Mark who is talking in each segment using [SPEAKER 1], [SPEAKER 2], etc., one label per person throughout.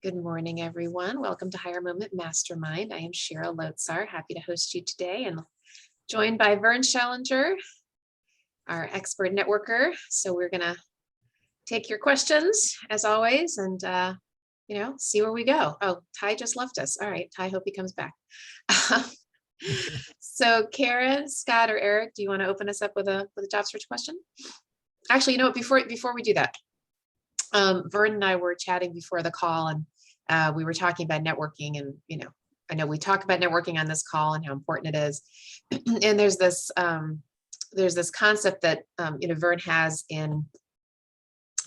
[SPEAKER 1] Good morning, everyone. Welcome to Higher Moment Mastermind. I am Cheryl Lotzar, happy to host you today and joined by Vern Schellinger, our expert networker. So we're going to take your questions as always and, see where we go. Oh, Ty just left us. All right, Ty, hope he comes back. So Karen, Scott, or Eric, do you want to open us up with a job search question? Actually, you know what, before we do that, Vern and I were chatting before the call and we were talking about networking and, I know we talk about networking on this call and how important it is. And there's this concept that, Vern has in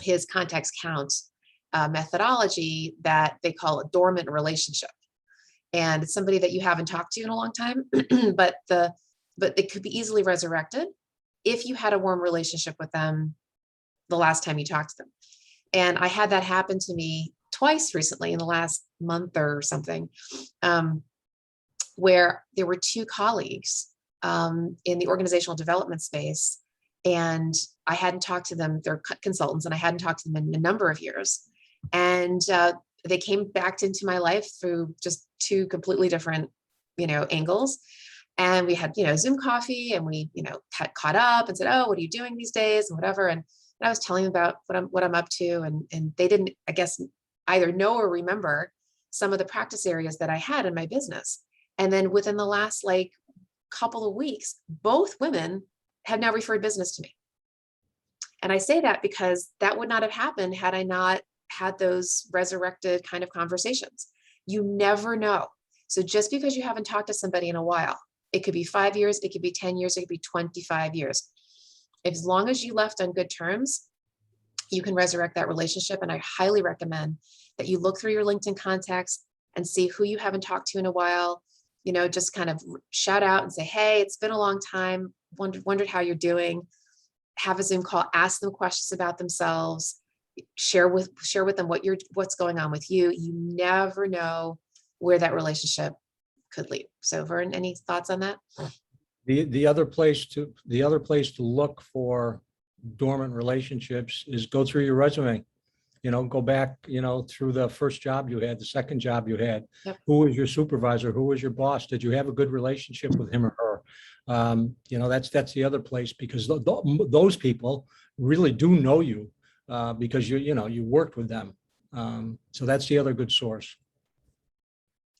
[SPEAKER 1] his context count methodology that they call a dormant relationship. And it's somebody that you haven't talked to in a long time, but it could be easily resurrected if you had a warm relationship with them the last time you talked to them. And I had that happen to me twice recently in the last month or something, where there were two colleagues in the organizational development space. And I hadn't talked to them, they're consultants, and I hadn't talked to them in a number of years. And they came back into my life through just two completely different, angles. And we had, Zoom coffee and we, caught up and said, oh, what are you doing these days and whatever. And I was telling them about what I'm up to. And they didn't, I guess, either know or remember some of the practice areas that I had in my business. And then within the last couple of weeks, both women have now referred business to me. And I say that because that would not have happened had I not had those resurrected kind of conversations. You never know. So just because you haven't talked to somebody in a while, it could be 5 years, it could be 10 years, it could be 25 years. As long as you left on good terms, you can resurrect that relationship. And I highly recommend that you look through your LinkedIn contacts and see who you haven't talked to in a while, just kind of shout out and say, hey, it's been a long time, wondered how you're doing. Have a Zoom call, ask them questions about themselves, share with them what's going on with you. You never know where that relationship could lead. So Vern, any thoughts on that?
[SPEAKER 2] The other place to look for dormant relationships is go through your resume. Go back, through the first job you had, the second job you had. Yep. Who was your supervisor? Who was your boss? Did you have a good relationship with him or her? That's the other place, because those people really do know you because you worked with them. So that's the other good source.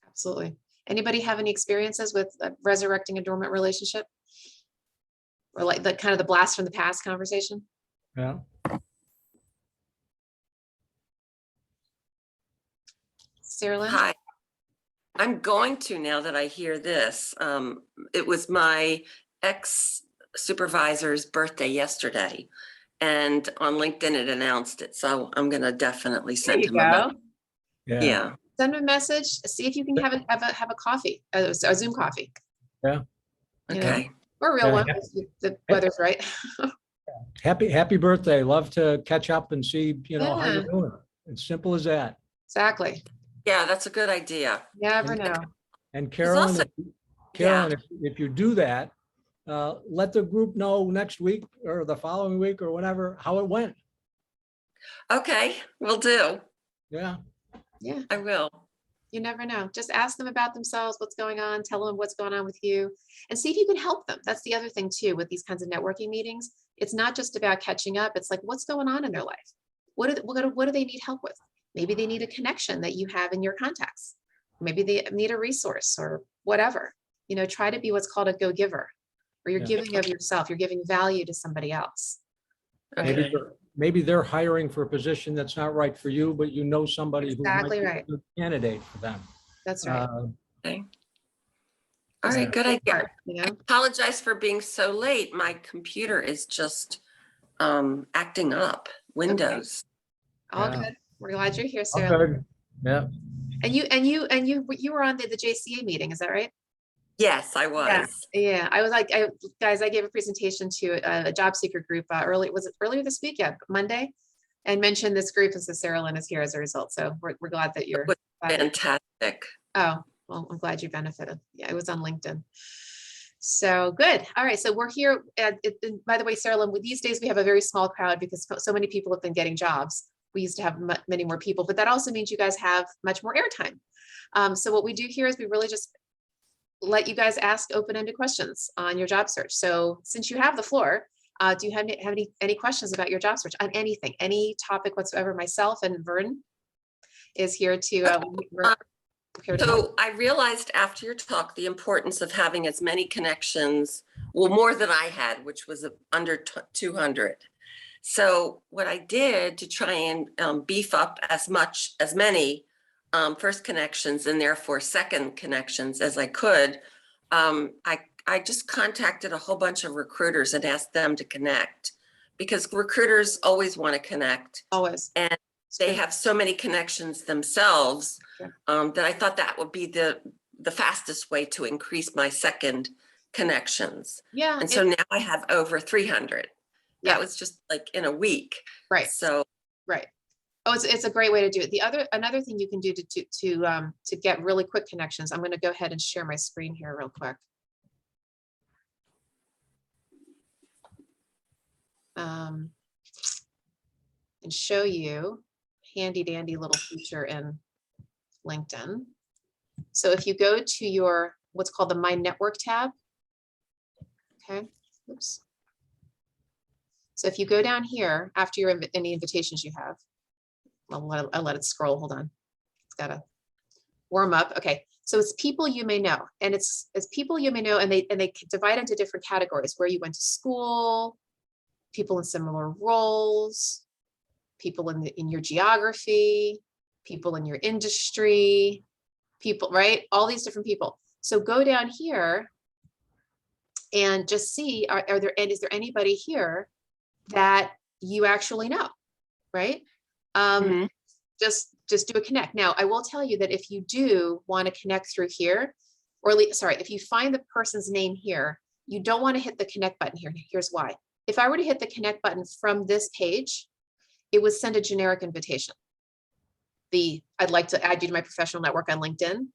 [SPEAKER 1] Absolutely. Anybody have any experiences with resurrecting a dormant relationship? Or like the kind of the blast from the past conversation?
[SPEAKER 2] Yeah.
[SPEAKER 1] Sarah Lynn?
[SPEAKER 3] Hi. I'm going to, now that I hear this. It was my ex-supervisor's birthday yesterday, and on LinkedIn it announced it. So I'm going to definitely send him a message. Yeah.
[SPEAKER 1] Send him a message. See if you can have a coffee, a Zoom coffee.
[SPEAKER 2] Yeah.
[SPEAKER 3] Okay.
[SPEAKER 1] Or a real one. The weather's right.
[SPEAKER 2] Happy birthday. Love to catch up and see, how you're doing. It's simple as that.
[SPEAKER 1] Exactly.
[SPEAKER 3] Yeah, that's a good idea.
[SPEAKER 1] You never know.
[SPEAKER 2] And Carolyn,
[SPEAKER 3] also,
[SPEAKER 2] if you do that, let the group know next week or the following week or whatever, how it went.
[SPEAKER 3] Okay, will do.
[SPEAKER 2] Yeah.
[SPEAKER 1] Yeah.
[SPEAKER 3] I will.
[SPEAKER 1] You never know. Just ask them about themselves, what's going on, tell them what's going on with you, and see if you can help them. That's the other thing too, with these kinds of networking meetings. It's not just about catching up. It's like, what's going on in their life? What do they need help with? Maybe they need a connection that you have in your contacts. Maybe they need a resource or whatever. Try to be what's called a go-giver, or you're giving of yourself. You're giving value to somebody else.
[SPEAKER 3] Okay.
[SPEAKER 2] Maybe they're hiring for a position that's not right for you, but somebody who might be a good candidate for them.
[SPEAKER 1] That's right.
[SPEAKER 3] Okay. All right, good idea. I apologize for being so late. My computer is just acting up. Windows.
[SPEAKER 1] Okay. All good. We're glad you're here, Sarah.
[SPEAKER 2] Okay. Yeah.
[SPEAKER 1] And you were on the JCA meeting, is that right?
[SPEAKER 3] Yes, I was.
[SPEAKER 1] Yeah. I was like, guys, I gave a presentation to a job seeker group earlier this week? Yeah, Monday, and mentioned this group, and so Sarah Lynn is here as a result. So we're glad that you're
[SPEAKER 3] fantastic.
[SPEAKER 1] Oh, well, I'm glad you benefited. Yeah, it was on LinkedIn. So good. All right. So we're here. By the way, Sarah Lynn, these days we have a very small crowd because so many people have been getting jobs. we used to have many more people, but that also means you guys have much more airtime. So what we do here is we really just let you guys ask open-ended questions on your job search. So since you have the floor, do you have any questions about your job search on anything, any topic whatsoever? Myself and Vern is here to.
[SPEAKER 3] So I realized after your talk the importance of having as many connections, well, more than I had, which was under 200. So what I did to try and beef up as many first connections and therefore second connections as I could, I just contacted a whole bunch of recruiters and asked them to connect, because recruiters always want to connect.
[SPEAKER 1] Always.
[SPEAKER 3] And they have so many connections themselves,
[SPEAKER 1] Yeah.
[SPEAKER 3] that I thought that would be the fastest way to increase my second connections.
[SPEAKER 1] Yeah.
[SPEAKER 3] And so now I have over 300.
[SPEAKER 1] Yeah.
[SPEAKER 3] That was just like in a week.
[SPEAKER 1] Right.
[SPEAKER 3] So.
[SPEAKER 1] Right. Oh, it's a great way to do it. Another thing you can do to get really quick connections. I'm going to go ahead and share my screen here real quick. And show you handy dandy little feature in LinkedIn. So if you go to your what's called the My Network tab, okay, oops. So if you go down here after your any invitations you have, I'll let it scroll. Hold on, it's got to warm up. Okay, so it's people you may know, and it's people you may know, and they divide into different categories: where you went to school, people in similar roles, people in your geography, people in your industry, people, right? All these different people. So go down here and just see, is there anybody here that you actually know, right? Just do a connect. Now, I will tell you that if you do want to connect through here, or if you find the person's name here, you don't want to hit the connect button here. Here's why. If I were to hit the connect button from this page, it would send a generic invitation. I'd like to add you to my professional network on LinkedIn.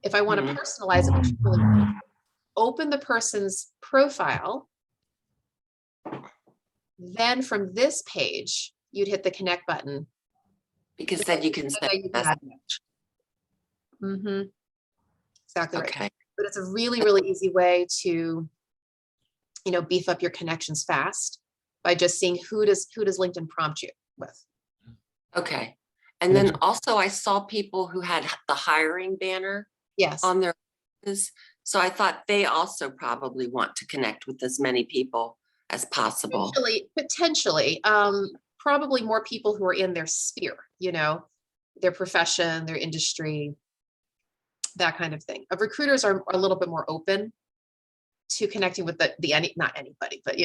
[SPEAKER 1] If I want to personalize it, which is really cool, open the person's profile. Then from this page, you'd hit the connect button.
[SPEAKER 3] Because then you can send a message.
[SPEAKER 1] Exactly right.
[SPEAKER 3] Okay.
[SPEAKER 1] But it's a really, really easy way to, beef up your connections fast by just seeing who does LinkedIn prompt you with.
[SPEAKER 3] Okay. And then also I saw people who had the hiring banner on their faces. So I thought they also probably want to connect with as many people as possible.
[SPEAKER 1] Potentially, probably more people who are in their sphere, their profession, their industry, that kind of thing. Recruiters are a little bit more open to connecting with not anybody, but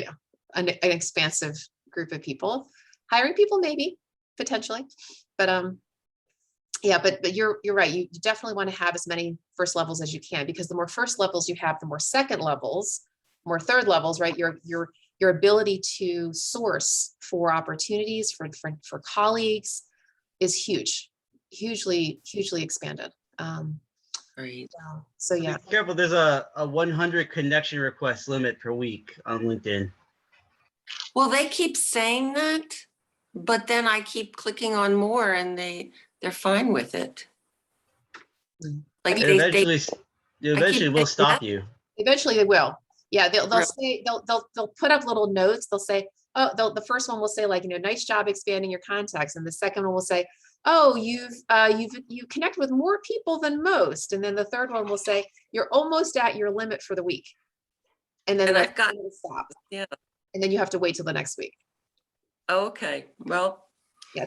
[SPEAKER 1] an expansive group of people. Hiring people, maybe, potentially, but but you're right. You definitely want to have as many first levels as you can, because the more first levels you have, the more second levels, more third levels, right? Your ability to source for opportunities for colleagues is hugely expanded.
[SPEAKER 3] Right.
[SPEAKER 1] So yeah.
[SPEAKER 4] Be careful. There's a 100 connection request limit per week on LinkedIn.
[SPEAKER 3] Well, they keep saying that, but then I keep clicking on more, and they're fine with it. Like
[SPEAKER 4] It eventually will stop you.
[SPEAKER 1] Eventually they will. Yeah, they'll say they'll put up little notes. They'll say, oh, the first one will say, like, nice job expanding your contacts, and the second one will say, oh, you connect with more people than most, and then the third one will say you're almost at your limit for the week, and then
[SPEAKER 3] I've got
[SPEAKER 1] to stop.
[SPEAKER 3] Yeah,
[SPEAKER 1] and then you have to wait till the next week.
[SPEAKER 3] Okay, well,
[SPEAKER 1] yeah,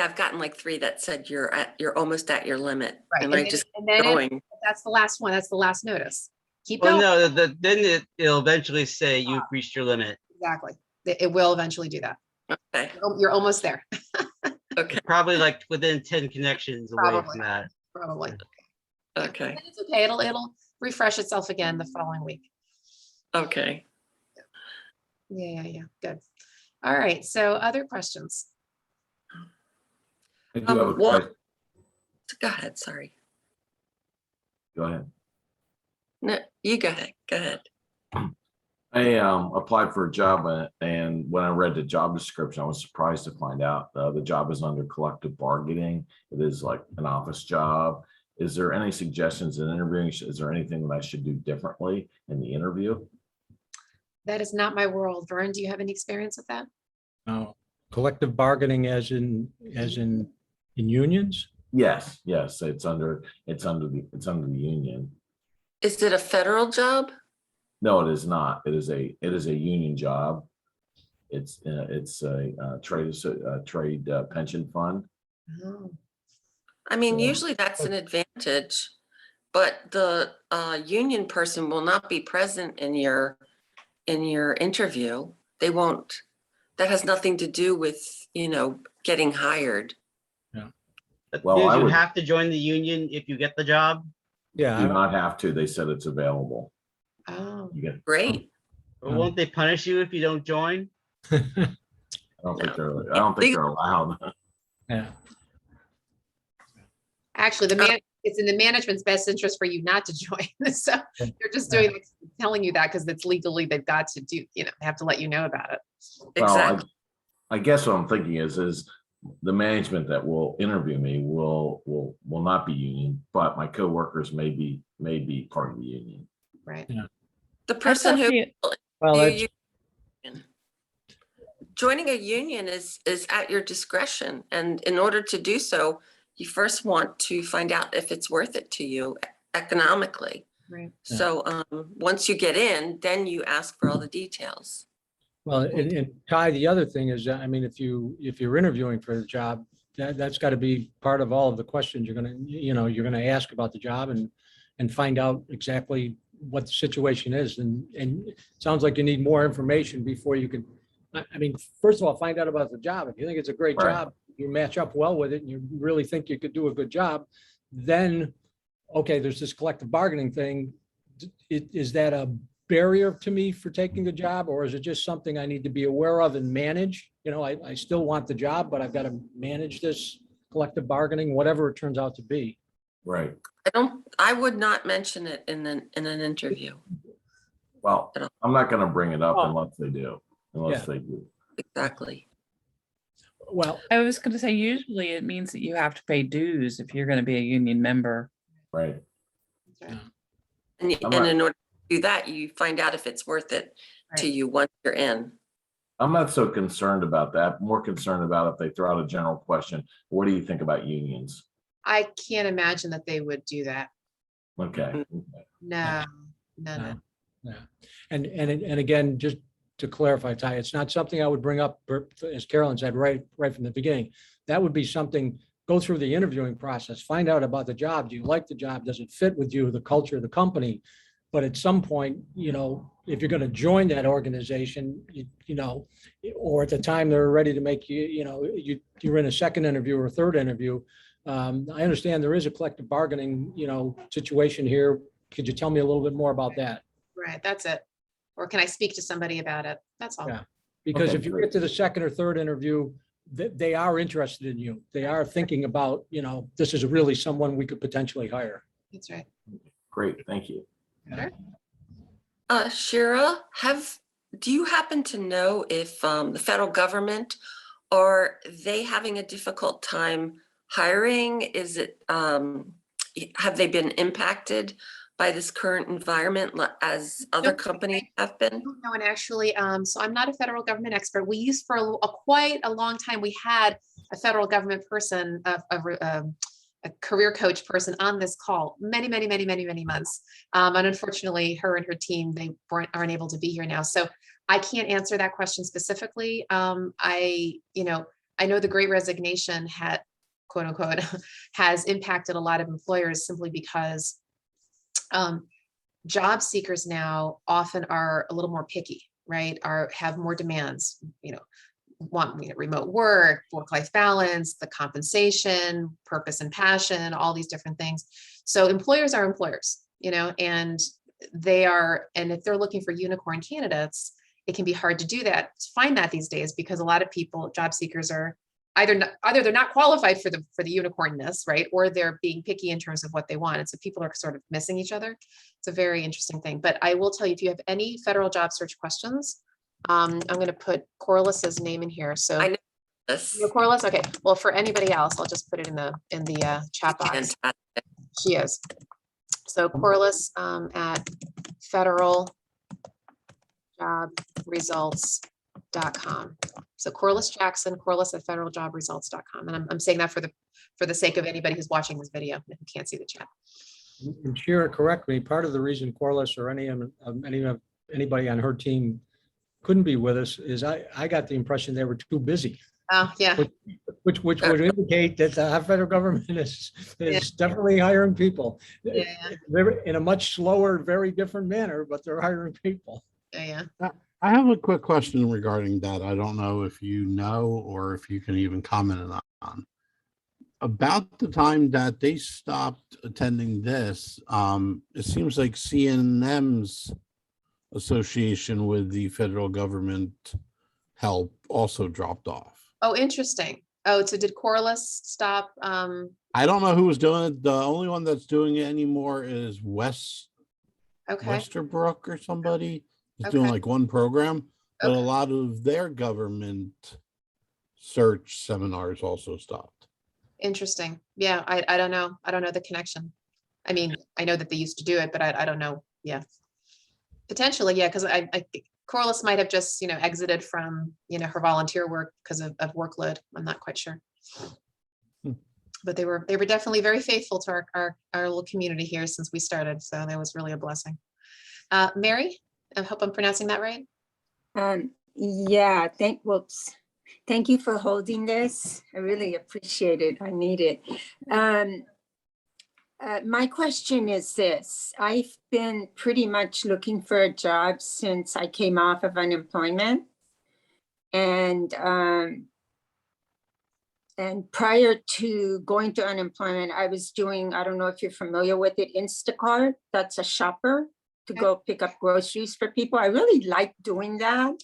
[SPEAKER 3] I've gotten like 3 that said you're almost at your limit,
[SPEAKER 1] right,
[SPEAKER 3] and I just going.
[SPEAKER 1] That's the last one. That's the last notice. Keep
[SPEAKER 4] going.
[SPEAKER 1] No,
[SPEAKER 4] then it'll eventually say you've reached your limit.
[SPEAKER 1] Exactly, it will eventually do that.
[SPEAKER 3] Okay,
[SPEAKER 1] you're almost there.
[SPEAKER 3] Okay,
[SPEAKER 4] probably like within 10 connections away from that.
[SPEAKER 1] Probably.
[SPEAKER 3] Okay.
[SPEAKER 1] But it's okay. It'll refresh itself again the following week.
[SPEAKER 3] Okay.
[SPEAKER 1] Yeah. Good. All right. So other questions?
[SPEAKER 5] I do have a question.
[SPEAKER 3] Go ahead. Sorry.
[SPEAKER 5] Go ahead.
[SPEAKER 3] No, you go ahead. Go ahead.
[SPEAKER 5] I applied for a job and when I read the job description, I was surprised to find out the job is under collective bargaining. It is like an office job. Is there any suggestions in interviewing? Is there anything that I should do differently in the interview?
[SPEAKER 1] That is not my world. Vern, do you have any experience with that?
[SPEAKER 2] Collective bargaining as in unions?
[SPEAKER 5] Yes, yes, it's under the union.
[SPEAKER 3] Is it a federal job?
[SPEAKER 5] No, it is not. It is a union job. It's a trade pension fund.
[SPEAKER 1] Oh,
[SPEAKER 3] I mean,
[SPEAKER 5] Yeah.
[SPEAKER 3] usually that's an advantage, but the union person will not be present in your interview. They won't. That has nothing to do with, getting hired.
[SPEAKER 5] Well,
[SPEAKER 4] Do
[SPEAKER 5] I
[SPEAKER 4] you
[SPEAKER 5] would-
[SPEAKER 4] have to join the union if you get the job?
[SPEAKER 2] Yeah,
[SPEAKER 5] Do not have to. They said it's available.
[SPEAKER 1] oh,
[SPEAKER 5] You get.
[SPEAKER 3] Great.
[SPEAKER 4] Or won't they punish you if you don't join?
[SPEAKER 5] I don't think they're allowed.
[SPEAKER 2] yeah.
[SPEAKER 1] actually, it's in the management's best interest for you not to join. So they're just telling you that because it's legally they've got to do, they have to let you know about it.
[SPEAKER 5] Well,
[SPEAKER 3] Exactly.
[SPEAKER 5] I guess what I'm thinking is the management that will interview me will not be union, but my coworkers may be part of the union.
[SPEAKER 1] Right.
[SPEAKER 3] The person who
[SPEAKER 2] Well,
[SPEAKER 3] you-
[SPEAKER 2] that's,
[SPEAKER 3] joining a union is at your discretion, and in order to do so, you first want to find out if it's worth it to you economically.
[SPEAKER 1] Right.
[SPEAKER 3] So once you get in, then you ask for all the details.
[SPEAKER 2] well, and Ty, the other thing is, I mean, if you're interviewing for the job, that's got to be part of all of the questions you're gonna ask about the job and find out exactly what the situation is. And it sounds like you need more information before you can, I mean, first of all, find out about the job. If you think it's a great
[SPEAKER 5] Right.
[SPEAKER 2] job, you match up well with it, and you really think you could do a good job, then, okay, there's this collective bargaining thing. Is that a barrier to me for taking the job, or is it just something I need to be aware of and manage? I still want the job, but I've got to manage this collective bargaining, whatever it turns out to be.
[SPEAKER 5] Right.
[SPEAKER 3] I would not mention it in an interview.
[SPEAKER 5] Well, I'm not going to bring it up
[SPEAKER 2] Oh.
[SPEAKER 5] unless they do.
[SPEAKER 3] Exactly.
[SPEAKER 2] Well,
[SPEAKER 6] I was going to say, usually it means that you have to pay dues if you're going to be a union member.
[SPEAKER 5] Right.
[SPEAKER 1] That's right.
[SPEAKER 3] And
[SPEAKER 5] I'm
[SPEAKER 3] and
[SPEAKER 5] not-
[SPEAKER 3] in order to do that, you find out if it's worth it to
[SPEAKER 1] Right.
[SPEAKER 3] you once you're in.
[SPEAKER 5] I'm not so concerned about that. More concerned about if they throw out a general question. What do you think about unions?
[SPEAKER 1] I can't imagine that they would do that.
[SPEAKER 5] Okay.
[SPEAKER 1] No, no.
[SPEAKER 2] yeah. And again, just to clarify, Ty, it's not something I would bring up, as Carolyn said, right from the beginning. That would be something, go through the interviewing process, find out about the job. Do you like the job? Does it fit with you, the culture of the company? But at some point, if you're going to join that organization, or at the time they're ready to make you're in a second interview or a third interview. I understand there is a collective bargaining, situation here. Could you tell me a little bit more about that?
[SPEAKER 1] Right, that's it. Or can I speak to somebody about it? That's all.
[SPEAKER 2] Yeah. Because
[SPEAKER 5] Okay,
[SPEAKER 2] if you
[SPEAKER 5] great.
[SPEAKER 2] get to the second or third interview, they are interested in you. They are thinking about, this is really someone we could potentially hire.
[SPEAKER 1] That's right.
[SPEAKER 5] Great. Thank you.
[SPEAKER 3] Shira, do you happen to know if the federal government, are they having a difficult time hiring? Is it, have they been impacted by this current environment as other
[SPEAKER 1] Nope.
[SPEAKER 3] companies have
[SPEAKER 1] I
[SPEAKER 3] been?
[SPEAKER 1] don't know, and actually, so I'm not a federal government expert. We used for quite a long time, we had a federal government person, a career coach person on this call, many months. And unfortunately, her and her team, they aren't able to be here now. So I can't answer that question specifically. I know the Great Resignation had, quote unquote, has impacted a lot of employers simply because job seekers now often are a little more picky, right? Have more demands, want remote work-life balance, the compensation, purpose and passion, all these different things. So employers are employers, and and if they're looking for unicorn candidates, it can be hard to find that these days, because a lot of people, job seekers, are either they're not qualified for the unicornness, right? Or they're being picky in terms of what they want. And so people are sort of missing each other. It's a very interesting thing. But I will tell you, if you have any federal job search questions, I'm going to put Corliss's name in here. So
[SPEAKER 3] I know this.
[SPEAKER 1] you know Corliss? Okay. Well, for anybody else, I'll just put it in the chat box.
[SPEAKER 3] Fantastic.
[SPEAKER 1] She is. So Corliss at federaljobresults.com. So Corliss Jackson, Corliss at federaljobresults.com. And I'm saying that for the sake of anybody who's watching this video who can't see the chat.
[SPEAKER 2] And Shira, correct me, part of the reason Corliss or anybody on her team couldn't be with us is I got the impression they were too busy,
[SPEAKER 1] Oh, yeah.
[SPEAKER 2] which would indicate that the federal government is definitely hiring people.
[SPEAKER 1] Yeah.
[SPEAKER 2] They're in a much slower, very different manner, but they're hiring people.
[SPEAKER 1] Yeah.
[SPEAKER 7] I have a quick question regarding that. I don't know if you know or if you can even comment on. About the time that they stopped attending this, it seems like CNM's association with the federal government help also dropped off.
[SPEAKER 1] Oh, interesting. Oh, so did Corliss stop?
[SPEAKER 7] I don't know who was doing it. The only one that's doing it anymore is
[SPEAKER 1] Okay.
[SPEAKER 7] Westerbrook or somebody. Is doing
[SPEAKER 1] Okay.
[SPEAKER 7] like one program, but
[SPEAKER 1] Okay.
[SPEAKER 7] a lot of their government search seminars also stopped.
[SPEAKER 1] Interesting. Yeah, I don't know. I don't know the connection. I mean, I know that they used to do it, but I don't know. Yeah. Potentially, yeah, because I think Corliss might have just, exited from, her volunteer work because of workload. I'm not quite sure. But they were definitely very faithful to our little community here since we started. So that was really a blessing. Mary, I hope I'm pronouncing that right.
[SPEAKER 8] Yeah, thank you for holding this. I really appreciate it. I need it. My question is this. I've been pretty much looking for a job since I came off of unemployment. And prior to going to unemployment, I was doing, I don't know if you're familiar with it, Instacart. That's a shopper to go pick up groceries for people. I really like doing that.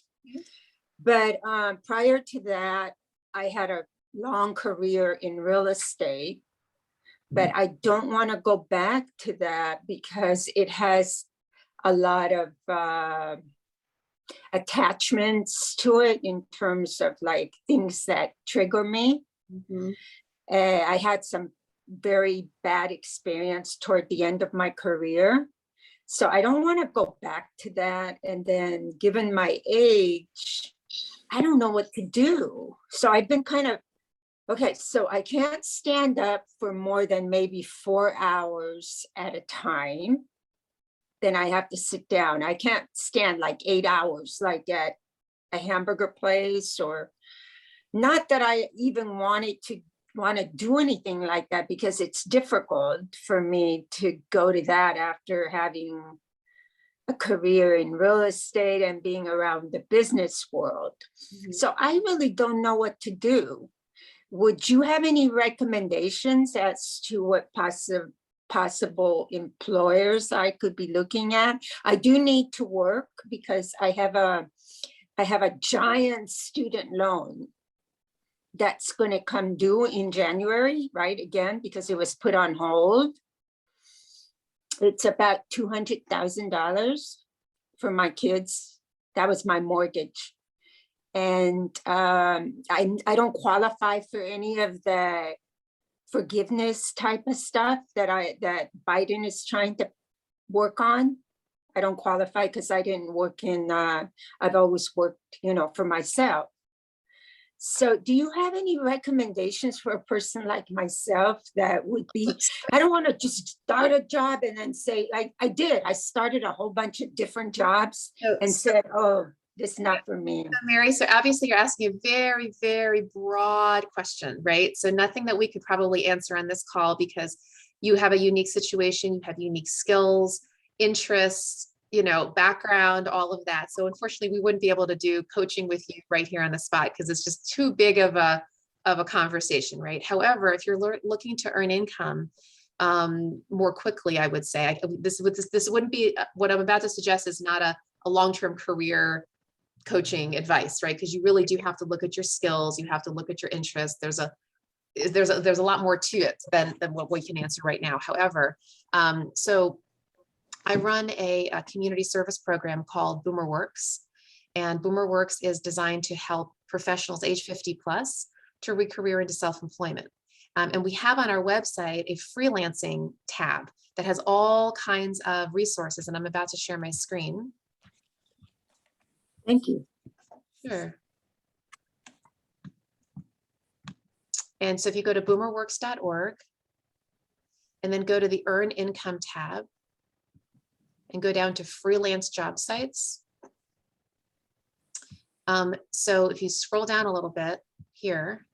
[SPEAKER 8] But prior to that, I had a long career in real estate, but I don't want to go back to that because it has a lot of attachments to it in terms of like things that trigger me.
[SPEAKER 1] Mm-hmm.
[SPEAKER 8] I had some very bad experience toward the end of my career. So I don't want to go back to that. And then given my age, I don't know what to do. So I've been okay, so I can't stand up for more than maybe 4 hours at a time. Then I have to sit down. I can't stand like 8 hours, like at a hamburger place, or not that I even want to do anything like that, because it's difficult for me to go to that after having a career in real estate and being around the business world.
[SPEAKER 1] Mm-hmm.
[SPEAKER 8] So I really don't know what to do. Would you have any recommendations as to what possible employers I could be looking at? I do need to work because I have a giant student loan that's going to come due in January, right? Again, because it was put on hold. It's about $200,000 for my kids. That was my mortgage. And I don't qualify for any of the forgiveness type of stuff that Biden is trying to work on. I don't qualify because I didn't work I've always worked, for myself. So do you have any recommendations for a person like myself that would be, I don't want to just start a job and then say, like I did, I started a whole bunch of different jobs and said, oh, this is not for me.
[SPEAKER 1] Mary, so obviously you're asking a very, very broad question, right? So nothing that we could probably answer on this call because you have a unique situation, you have unique skills, interests, background, all of that. So unfortunately, we wouldn't be able to do coaching with you right here on the spot because it's just too big of a conversation, right? However, if you're looking to earn income more quickly, I would say this wouldn't be what I'm about to suggest is not a long-term career coaching advice, right? Because you really do have to look at your skills. You have to look at your interests. There's a lot more to it than what we can answer right now. However, so I run a community service program called Boomer Works, and Boomer Works is designed to help professionals age 50 plus to re-career into self-employment. And we have on our website a freelancing tab that has all kinds of resources, and I'm about to share my screen.
[SPEAKER 8] Thank you.
[SPEAKER 1] Sure. And so if you go to boomerworks.org and then go to the Earn Income tab and go down to freelance job sites. So if you scroll down a little bit here,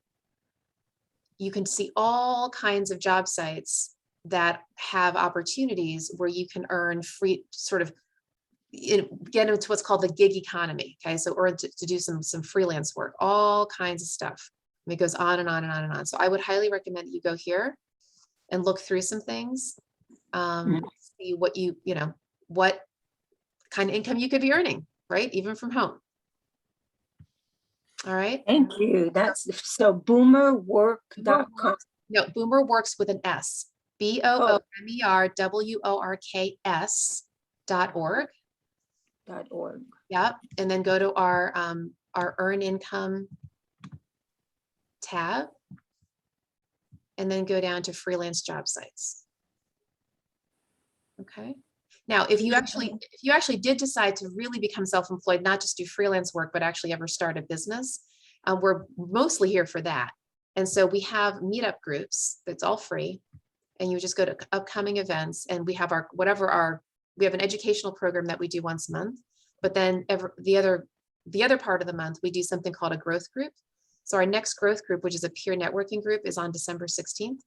[SPEAKER 1] you can see all kinds of job sites that have opportunities where you can earn free, sort of get into what's called the gig economy. Okay, so or to do some freelance work, all kinds of stuff. And it goes on and on and on and on. So I would highly recommend that you go here and look through some things, see what what kind of income you could be earning, right? Even from home. All right.
[SPEAKER 8] Thank you. That's so boomerwork.com.
[SPEAKER 1] No, Boomer Works with an S. BOOMERWORKS.org.
[SPEAKER 8] .org.
[SPEAKER 1] Yep. And then go to our Earn Income tab. And then go down to freelance job sites. Okay. Now, if you actually did decide to really become self-employed, not just do freelance work, but actually ever start a business, we're mostly here for that. And so we have meetup groups that's all free, and you just go to upcoming events, and we have we have an educational program that we do once a month, but then the other part of the month, we do something called a growth group. So our next growth group, which is a peer networking group, is on December 16th.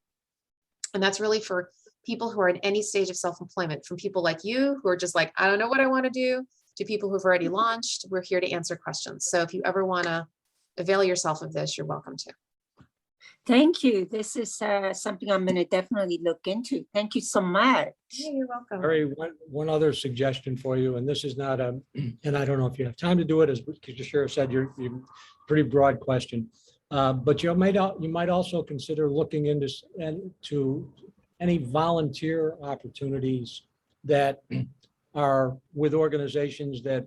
[SPEAKER 1] And that's really for people who are in any stage of self-employment, from people like you who are just like, I don't know what I want to do, to people who've already launched. We're here to answer questions. So if you ever want to avail yourself of this, you're welcome to.
[SPEAKER 8] Thank you. This is something I'm going to definitely look into. Thank you so much.
[SPEAKER 1] Yeah, you're welcome.
[SPEAKER 2] Harry, one other suggestion for you, and this is not and I don't know if you have time to do it, as the sheriff said, you're pretty broad question. But you might also consider looking into any volunteer opportunities that are with organizations that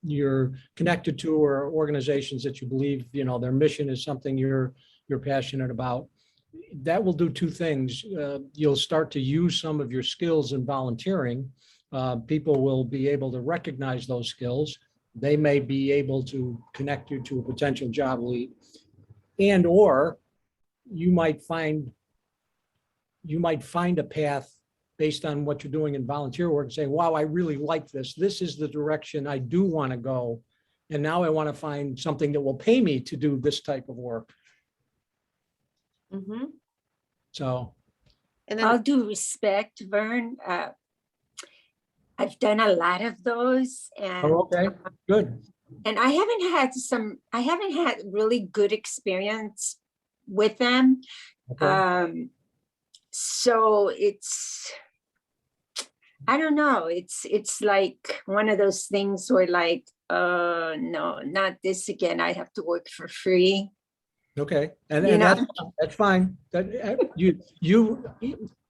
[SPEAKER 2] you're connected to, or organizations that you believe, their mission is something you're passionate about. That will do two things. You'll start to use some of your skills in volunteering. People will be able to recognize those skills. They may be able to connect you to a potential job lead, or you might find a path based on what you're doing in volunteer work and say, wow, I really like this. This is the direction I do want to go. And now I want to find something that will pay me to do this type of work.
[SPEAKER 1] Mm-hmm.
[SPEAKER 2] So.
[SPEAKER 8] And then, all due respect, Vern, I've done a lot of those, and
[SPEAKER 2] okay, good.
[SPEAKER 8] And I haven't had really good experience with them. Okay. So I don't know. It's like one of those things where like, no, not this again. I have to work for free.
[SPEAKER 2] Okay, and that's fine. That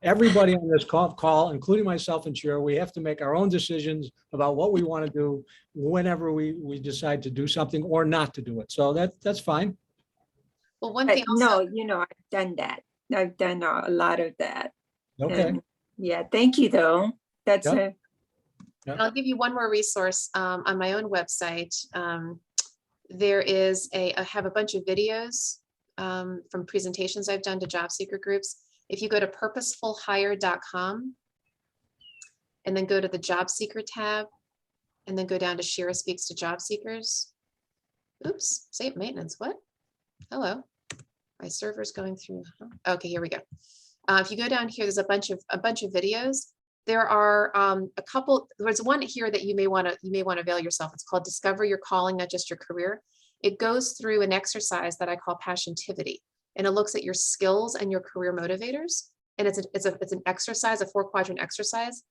[SPEAKER 2] everybody on this call, including myself and Chair, we have to make our own decisions about what we want to do whenever we decide to do something or not to do it. So that's fine.
[SPEAKER 1] Well, one thing also,
[SPEAKER 8] no, I've done that. I've done a lot of that.
[SPEAKER 2] Okay.
[SPEAKER 8] And yeah, thank you though. That's it.
[SPEAKER 1] And I'll give you one more resource on my own website. There is I have a bunch of videos from presentations I've done to job seeker groups. If you go to purposefulhire.com and then go to the job seeker tab and then go down to Shira Speaks to Job Seekers. Oops, save maintenance, what? Hello, my server's going through. Okay, here we go. If you go down here, there's a bunch of videos. There are a couple, there's one here that you may want to avail yourself. It's called Discover Your Calling, Not Just Your Career. It goes through an exercise that I call Passiontivity, and it looks at your skills and your career motivators. And it's an exercise, a 4-quadrant exercise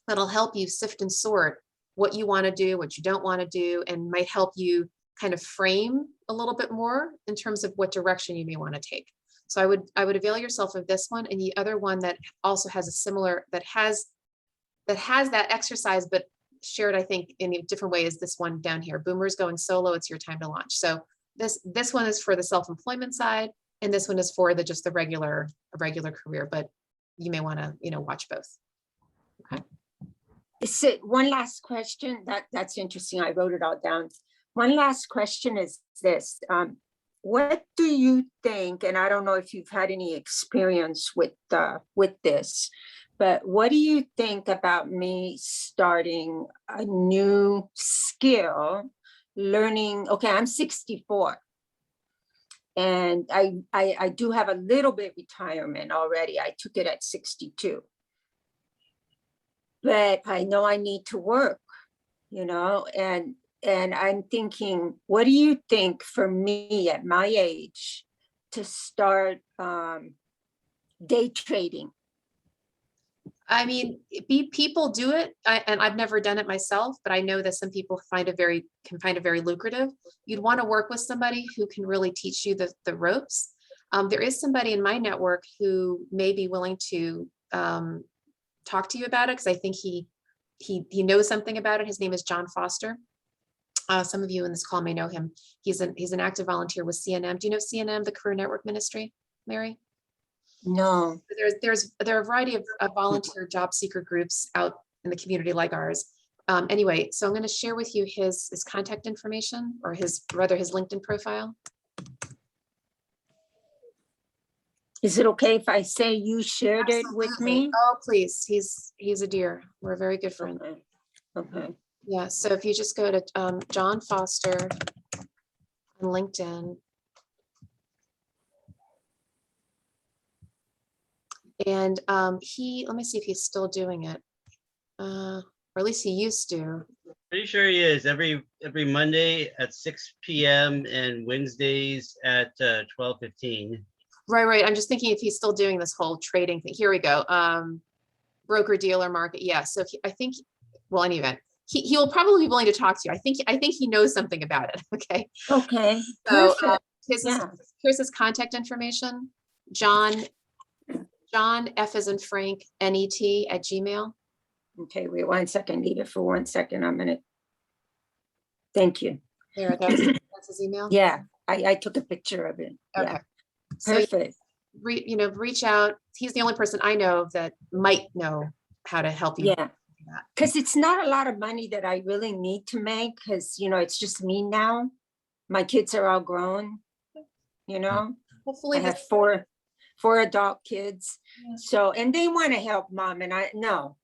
[SPEAKER 1] that'll help you sift and sort what you want to do, what you don't want to do, and might help you kind of frame a little bit more in terms of what direction you may want to take. So I would avail yourself of this one. And the other one that also has a similar, that has that exercise, but shared, I think, in a different way, is this one down here. Boomers going solo, it's your time to launch. So this one is for the self-employment side, and this one is for just the regular career, but you may want to, watch both. Okay.
[SPEAKER 8] So one last question, that's interesting. I wrote it all down. One last question is this. What do you think, and I don't know if you've had any experience with this, but what do you think about me starting a new skill, learning? Okay, I'm 64. And I do have a little bit retirement already. I took it at 62. But I know I need to work, and I'm thinking, what do you think for me at my age to start day trading?
[SPEAKER 1] I mean, people do it, and I've never done it myself, but I know that some people can find it very lucrative. You'd want to work with somebody who can really teach you the ropes. There is somebody in my network who may be willing to talk to you about it, because I think he knows something about it. His name is John Foster. Some of you in this call may know him. He's an active volunteer with CNM. Do you know CNM, the Career Network Ministry, Mary?
[SPEAKER 8] No.
[SPEAKER 1] There are a variety of volunteer job seeker groups out in the community like ours. Anyway, so I'm going to share with you his contact information, or his LinkedIn profile.
[SPEAKER 8] Is it okay if I say you shared it with
[SPEAKER 1] Absolutely.
[SPEAKER 8] me?
[SPEAKER 1] Oh, please. He's a dear. We're a very good friend.
[SPEAKER 8] Okay.
[SPEAKER 1] Yeah. So if you just go to John Foster on LinkedIn. And let me see if he's still doing it. Or at least he used to.
[SPEAKER 4] Pretty sure he is. Every Monday at 6 p.m. and Wednesdays at 12:15.
[SPEAKER 1] Right. I'm just thinking if he's still doing this whole trading thing. Here we go. Broker dealer market. Yeah. So I think, well, in any event, he will probably be willing to talk to you. I think he knows something about it. Okay.
[SPEAKER 8] Okay.
[SPEAKER 1] So
[SPEAKER 8] Perfect.
[SPEAKER 1] here's his contact information. John F as in Frank, NET @gmail.
[SPEAKER 8] Okay, wait 1 second. Leave it for 1 second. I'm gonna. Thank you.
[SPEAKER 1] There, that's his email.
[SPEAKER 8] Yeah, I took a picture of it.
[SPEAKER 1] Okay.
[SPEAKER 8] Yeah.
[SPEAKER 1] So
[SPEAKER 8] Perfect.
[SPEAKER 1] reach out. He's the only person I know of that might know how to help you.
[SPEAKER 8] Yeah. Because it's not a lot of money that I really need to make, because it's just me now. My kids are all grown.
[SPEAKER 1] Hopefully
[SPEAKER 8] I have four adult kids.
[SPEAKER 1] Yeah.
[SPEAKER 8] So, and they want to help mom, and no.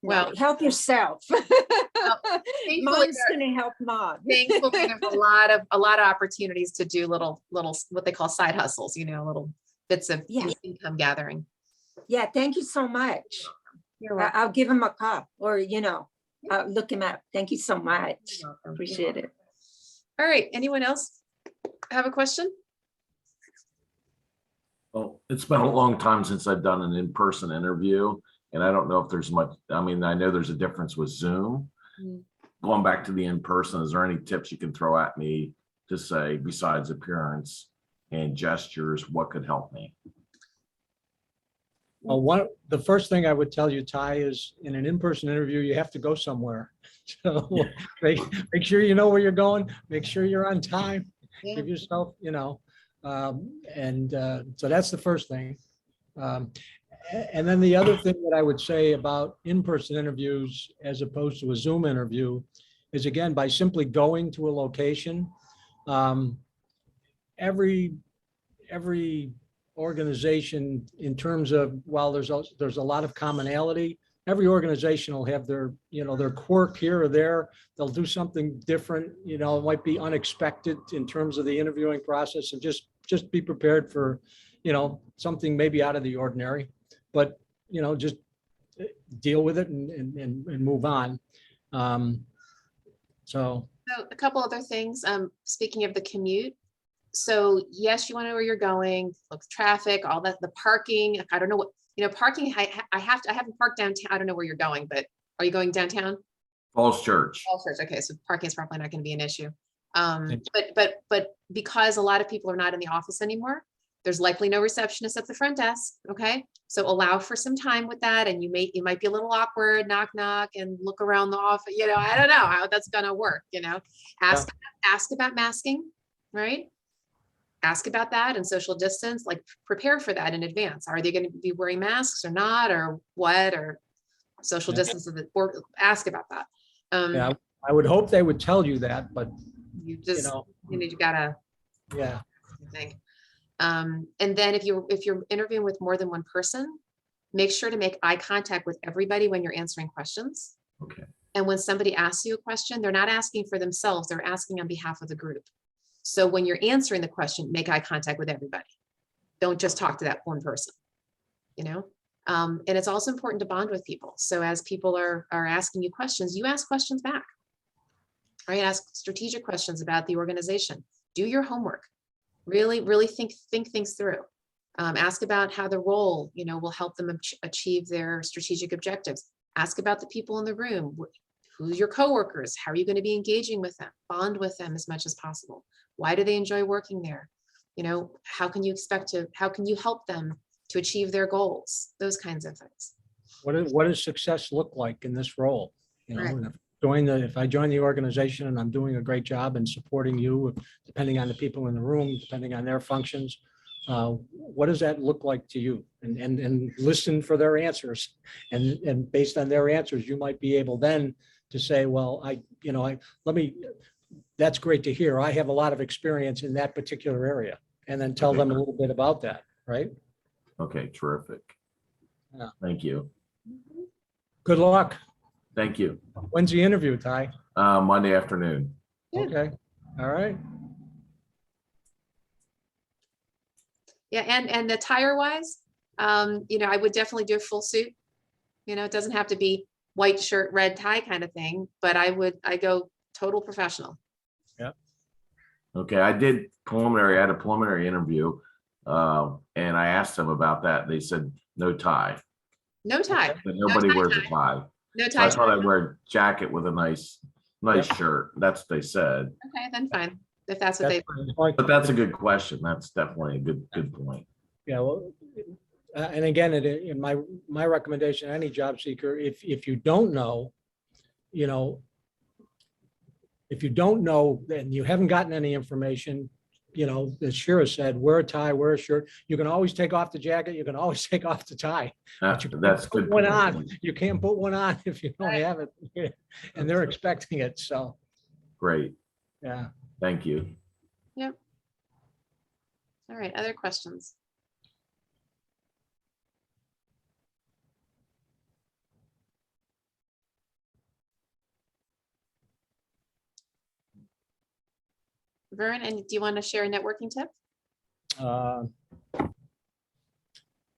[SPEAKER 1] Well,
[SPEAKER 8] help yourself.
[SPEAKER 1] thankfully
[SPEAKER 8] Mom's gonna help mom.
[SPEAKER 1] thankfully there's a lot of opportunities to do little what they call side hustles, little bits of income gathering.
[SPEAKER 8] Yeah, thank you so much.
[SPEAKER 1] You're welcome.
[SPEAKER 8] I'll give him a call, or I'll look him up. Thank you so much.
[SPEAKER 1] You're welcome.
[SPEAKER 8] Appreciate it.
[SPEAKER 1] All right, anyone else have a question?
[SPEAKER 5] Well, it's been a long time since I've done an in-person interview, and I don't know if there's much. I mean, I know there's a difference with Zoom. Going back to the in-person, is there any tips you can throw at me to say, besides appearance and gestures, what could help me?
[SPEAKER 2] Well, the first thing I would tell you, Ty, is in an in-person interview, you have to go somewhere. So make sure you know where you're going. Make sure you're on time.
[SPEAKER 1] Yeah.
[SPEAKER 2] Give yourself, so that's the first thing. And then the other thing that I would say about in-person interviews as opposed to a Zoom interview is, again, by simply going to a location, every organization, in terms of, while there's a lot of commonality, every organization will have their quirk here or there. They'll do something different, it might be unexpected in terms of the interviewing process, and just be prepared for, something maybe out of the ordinary, but, just deal with it and move on. So
[SPEAKER 1] a couple other things. Speaking of the commute, so yes, you want to know where you're going, look, traffic, all that, the parking. I don't know what, parking. I haven't parked downtown. I don't know where you're going, but Are you going downtown?
[SPEAKER 5] Falls Church.
[SPEAKER 1] All church. Okay, so parking is probably not going to be an issue.
[SPEAKER 2] Okay.
[SPEAKER 1] But because a lot of people are not in the office anymore, there's likely no receptionist at the front desk. Okay, so allow for some time with that, and you might be a little awkward, knock knock, and look around the office. You know, I don't know how that's gonna work. You know, ask about masking, right? Ask about that and social distance. Like prepare for that in advance. Are they going to be wearing masks or not, or what, or social
[SPEAKER 2] Yeah.
[SPEAKER 1] distance? Or ask about that.
[SPEAKER 2] Yeah, I would hope they would tell you that, but
[SPEAKER 1] You just,
[SPEAKER 2] know,
[SPEAKER 1] you gotta
[SPEAKER 2] yeah,
[SPEAKER 1] think. And then if you're interviewing with more than one person, make sure to make eye contact with everybody when you're answering questions.
[SPEAKER 5] Okay.
[SPEAKER 1] And when somebody asks you a question, they're not asking for themselves, they're asking on behalf of the group. So when you're answering the question, make eye contact with everybody. Don't just talk to that one person, you know? And it's also important to bond with people. So as people are asking you questions, you ask questions back. Right? Ask strategic questions about the organization. Do your homework. Really think things through. Ask about how the role, will help them achieve their strategic objectives. Ask about the people in the room. Who's your coworkers? How are you going to be engaging with them? Bond with them as much as possible. Why do they enjoy working there? How can you help them to achieve their goals? Those kinds of things.
[SPEAKER 2] what does success look like in this role?
[SPEAKER 1] Right.
[SPEAKER 2] And if I join the organization and I'm doing a great job and supporting you, depending on the people in the room, depending on their functions, what does that look like to you? And listen for their answers. And based on their answers, you might be able then to say, well, that's great to hear. I have a lot of experience in that particular area. And then tell
[SPEAKER 5] Okay.
[SPEAKER 2] them a little bit about that, right?
[SPEAKER 5] Okay, terrific.
[SPEAKER 2] Yeah.
[SPEAKER 5] Thank you.
[SPEAKER 2] Good luck.
[SPEAKER 5] Thank you.
[SPEAKER 2] When's the interview, Ty?
[SPEAKER 5] Monday afternoon.
[SPEAKER 1] Good.
[SPEAKER 2] Okay, all right.
[SPEAKER 1] Yeah, and the attire wise, I would definitely do a full suit. It doesn't have to be white shirt, red tie kind of thing, but I go total professional.
[SPEAKER 5] Okay, I had a preliminary interview, and I asked them about that. They said no tie,
[SPEAKER 1] No tie,
[SPEAKER 5] but nobody
[SPEAKER 1] tie
[SPEAKER 5] wears a
[SPEAKER 1] tie.
[SPEAKER 5] tie.
[SPEAKER 1] no
[SPEAKER 5] So
[SPEAKER 1] tie.
[SPEAKER 5] I thought I'd wear a jacket with a nice shirt. That's what they said.
[SPEAKER 1] Okay, then fine, if that's what they,
[SPEAKER 5] But that's a good question. That's definitely a good point.
[SPEAKER 2] Yeah, well, and again, in my recommendation, any job seeker, if you don't know, if you don't know and you haven't gotten any information, as Shira said, wear a tie, wear a shirt. You can always take off the jacket. You can always take off the tie. But you can't
[SPEAKER 5] That's
[SPEAKER 2] put
[SPEAKER 5] good
[SPEAKER 2] one
[SPEAKER 5] point.
[SPEAKER 2] on. You can't put one on if you don't have it, and they're expecting it. So,
[SPEAKER 5] Great.
[SPEAKER 2] yeah.
[SPEAKER 5] Thank you.
[SPEAKER 1] all right, other questions? Vern, and do you want to share a networking tip?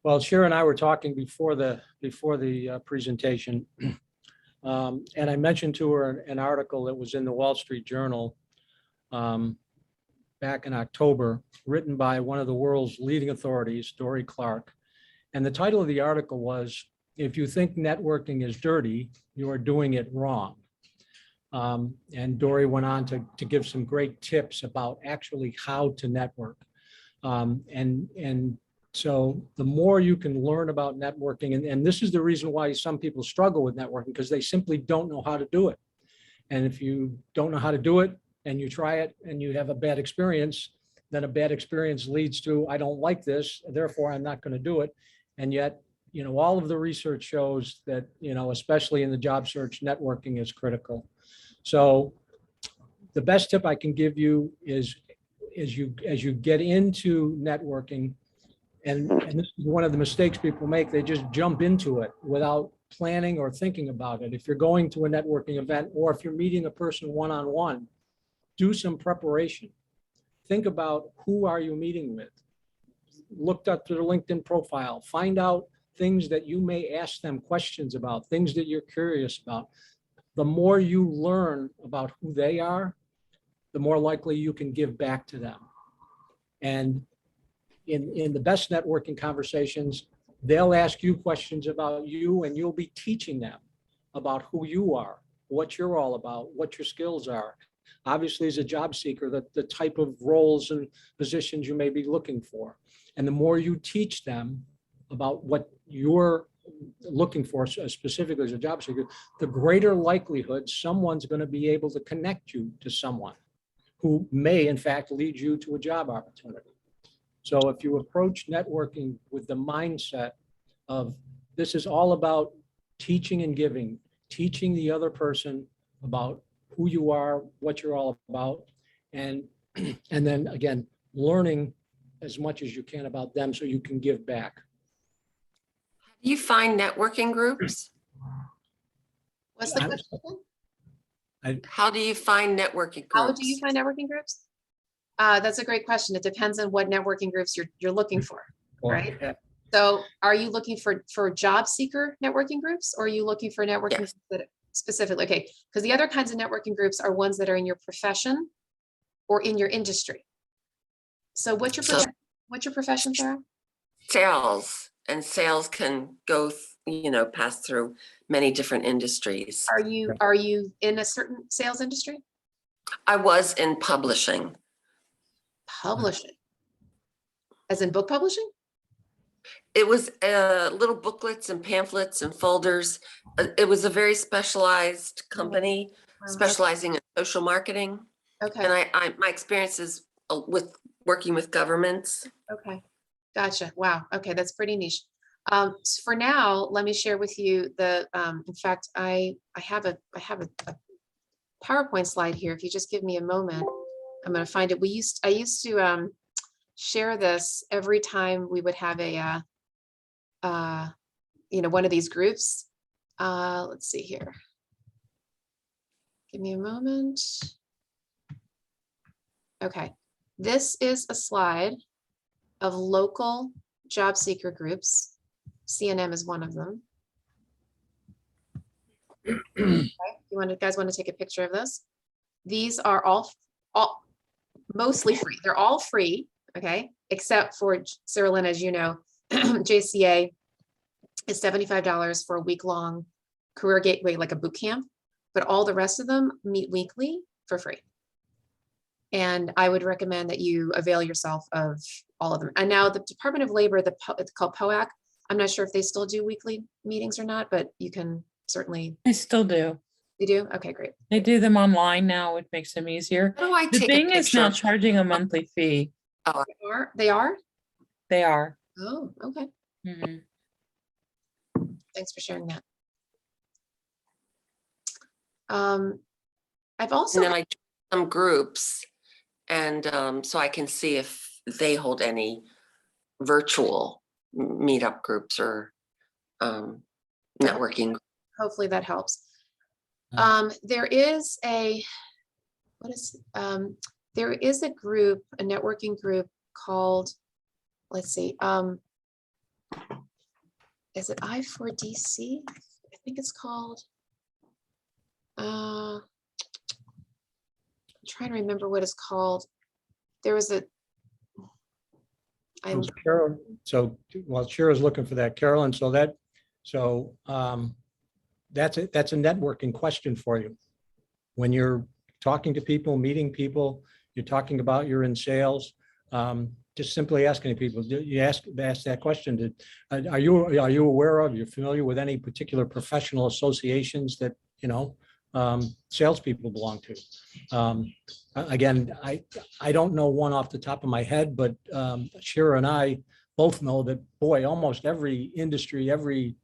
[SPEAKER 2] Well, Shira and I were talking before the presentation, and I mentioned to her an article that was in the Wall Street Journal back in October, written by one of the world's leading authorities, Dory Clark. And the title of the article was, "If you think networking is dirty, you are doing it wrong." And Dory went on to give some great tips about actually how to network. And so the more you can learn about networking, and this is the reason why some people struggle with networking, because they simply don't know how to do it. And if you don't know how to do it and you try it and you have a bad experience, then a bad experience leads to, I don't like this, therefore I'm not going to do it. And yet, all of the research shows that, especially in the job search, networking is critical. So the best tip I can give you is as you get into networking, and this is one of the mistakes people make, they just jump into it without planning or thinking about it. If you're going to a networking event, or if you're meeting a person one-on-one, do some preparation. Think about, who are you meeting with? Look up their LinkedIn profile, find out things that you may ask them questions about, things that you're curious about. The more you learn about who they are, the more likely you can give back to them. And in the best networking conversations, they'll ask you questions about you and you'll be teaching them. about who you are, what you're all about, what your skills are. Obviously, as a job seeker, the type of roles and positions you may be looking for. And the more you teach them about what you're looking for specifically as a job seeker, the greater likelihood someone's going to be able to connect you to someone who may, in fact, lead you to a job opportunity. So if you approach networking with the mindset of this is all about teaching and giving, teaching the other person about who you are, what you're all about, and then again, learning as much as you can about them so you can give back.
[SPEAKER 3] Do you find networking groups?
[SPEAKER 1] What's the
[SPEAKER 2] I-
[SPEAKER 1] question?
[SPEAKER 3] How do you find networking
[SPEAKER 1] How do you
[SPEAKER 3] groups?
[SPEAKER 1] find networking groups? That's a great question. It depends on what networking groups you're looking for. Right. So are you looking for job seeker networking groups, or are you looking for networking
[SPEAKER 3] Yes.
[SPEAKER 1] that specifically? Okay, because the other kinds of networking groups are ones that are in your profession or in your industry. So what's your
[SPEAKER 3] So-
[SPEAKER 1] what's your profession, Sarah?
[SPEAKER 3] Sales, and sales can go, pass through many different industries.
[SPEAKER 1] Are you in a certain sales industry?
[SPEAKER 3] I was in publishing.
[SPEAKER 1] Publishing. As in book publishing?
[SPEAKER 3] It was little booklets and pamphlets and folders. It was a very specialized company
[SPEAKER 1] Wow,
[SPEAKER 3] specializing in social marketing.
[SPEAKER 1] Okay.
[SPEAKER 3] And my experience is with working with governments.
[SPEAKER 1] Okay, gotcha. Wow. Okay, that's pretty niche. For now, let me share with you in fact, I have a PowerPoint slide here. If you just give me a moment, I'm going to find it. I used to share this every time we would have a one of these groups. Let's see here. Give me a moment. Okay, this is a slide of local job seeker groups. CNM is one of them. Okay, guys want to take a picture of this? These are all mostly free. They're all free, okay, except for Sarah Lynn, as you know, JCA is $75 for a week-long career gateway, like a boot camp, but all the rest of them meet weekly for free. And I would recommend that you avail yourself of all of them. And now the Department of Labor, it's called POAC. I'm not sure if they still do weekly meetings or not, but you can certainly.
[SPEAKER 6] I still do.
[SPEAKER 1] You do? Okay, great.
[SPEAKER 6] They do them online now, which makes them easier.
[SPEAKER 3] How do I
[SPEAKER 6] The
[SPEAKER 3] take a
[SPEAKER 6] thing is now
[SPEAKER 3] picture?
[SPEAKER 6] charging a monthly fee.
[SPEAKER 1] They are?
[SPEAKER 6] They are.
[SPEAKER 1] Oh, okay.
[SPEAKER 6] Mhm.
[SPEAKER 1] Thanks for sharing that. I've also,
[SPEAKER 3] And then I joined some groups, and so I can see if they hold any virtual meetup groups or networking.
[SPEAKER 1] hopefully that helps. There is a group, a networking group called, let's see, is it I4DC? I think it's called. I'm trying to remember what it's called. There was a.
[SPEAKER 2] So while Shira's looking for that, Carolyn, that's a networking question for you. When you're talking to people, meeting people, you're talking about you're in sales, just simply asking people, you ask that question, are you aware of, you're familiar with any particular professional associations that, salespeople belong to? Again, I don't know one off the top of my head, but Shira and I both know that, boy, almost every industry, every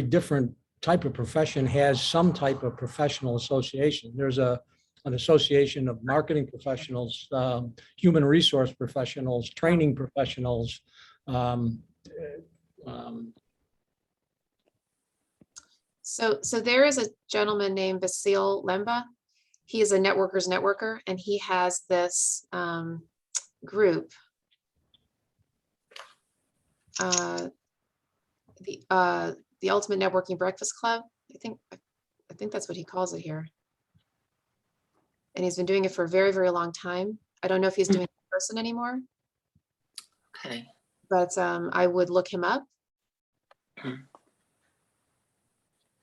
[SPEAKER 2] different type of profession has some type of professional association. There's an association of marketing professionals, human resource professionals, training professionals.
[SPEAKER 1] So there is a gentleman named Basil Lemba. He is a networker's networker, and he has this group. The Ultimate Networking Breakfast Club. I think that's what he calls it here. And he's been doing it for a very, very long time. I don't know if he's doing it in person anymore,
[SPEAKER 3] Okay.
[SPEAKER 1] but I would look him up.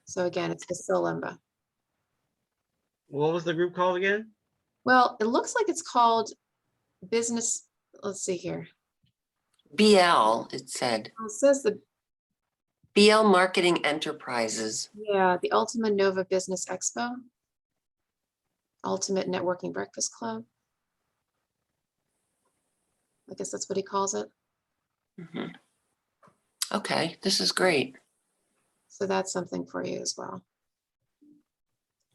[SPEAKER 1] So again, it's Basilimba.
[SPEAKER 4] What was the group called again?
[SPEAKER 1] Well, it looks like it's called Business. Let's see here.
[SPEAKER 3] BL, it said,
[SPEAKER 1] It says
[SPEAKER 3] BL Marketing Enterprises.
[SPEAKER 1] the Ultima Nova Business Expo. Ultimate Networking Breakfast Club. I guess that's what he calls it.
[SPEAKER 3] Mhm. Okay, this is great.
[SPEAKER 1] So that's something for you as well.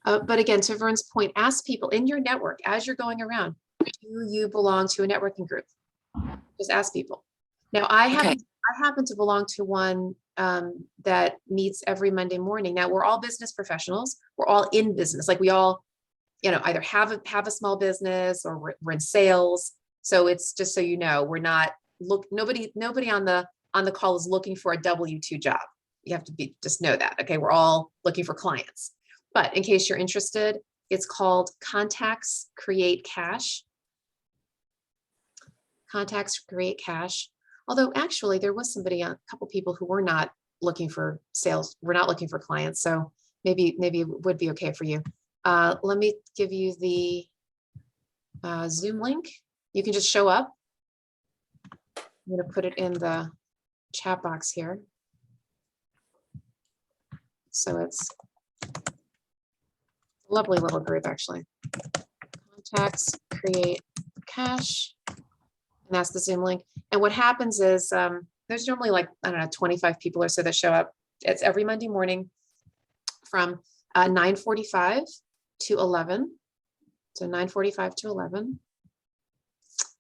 [SPEAKER 1] But again, to Vern's point, ask people in your network as you're going around, do you belong to a networking group? Just ask people. Now, I happen to belong to one that meets every Monday morning. Now, we're all business professionals. We're all in business. Like we all, either have a small business or we're in sales. So it's just so you know, we're not nobody on the call is looking for a W-2 job. You have to just know that. Okay, we're all looking for clients. But in case you're interested, it's called Contacts Create Cash. Contacts Create Cash. Although actually there was a couple people who were not looking for sales, we're not looking for clients. So maybe it would be okay for you. Let me give you the Zoom link. You can just show up. I'm going to put it in the chat box here. So it's a lovely little group, actually. Contacts Create Cash. And that's the Zoom link. And what happens is there's normally like, 25 people or so that show up. It's every Monday morning from 9:45 to 11. So 9:45 to 11.